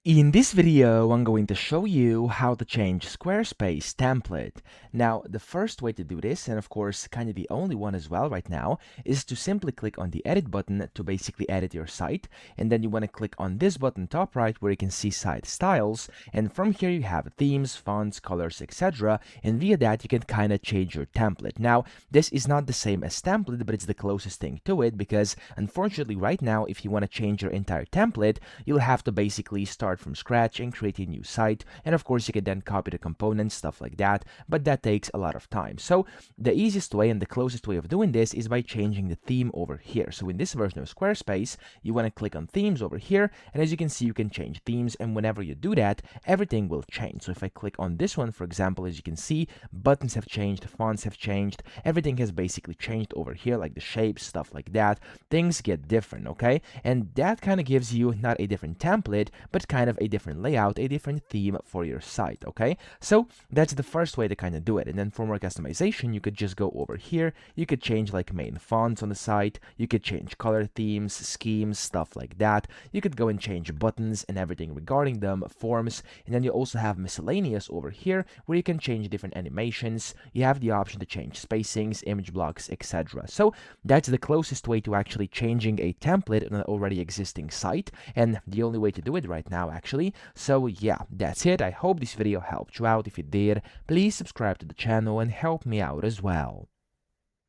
In this video, I'm going to show you how to change Squarespace template. Now, the first way to do this, and of course, kind of the only one as well right now, is to simply click on the edit button to basically edit your site. And then you want to click on this button top right where you can see site styles. And from here, you have themes, fonts, colors, etc. And via that, you can kind of change your template. Now, this is not the same as template, but it's the closest thing to it because unfortunately right now, if you want to change your entire template, you'll have to basically start from scratch and create a new site. And of course, you can then copy the components, stuff like that, but that takes a lot of time. So the easiest way and the closest way of doing this is by changing the theme over here. So in this version of Squarespace, you want to click on themes over here. And as you can see, you can change themes. And whenever you do that, everything will change. So if I click on this one, for example, as you can see, buttons have changed, fonts have changed, everything has basically changed over here, like the shapes, stuff like that. Things get different, okay? And that kind of gives you not a different template, but kind of a different layout, a different theme for your site, okay? So that's the first way to kind of do it. And then for more customization, you could just go over here. You could change like main fonts on the site. You could change color themes, schemes, stuff like that. You could go and change buttons and everything regarding them, forms. And then you also have miscellaneous over here where you can change different animations. You have the option to change spacings, image blocks, etc. So that's the closest way to actually changing a template on an already existing site, and the only way to do it right now actually. So yeah, that's it. I hope this video helped you out. If it did, please subscribe to the channel and help me out as well.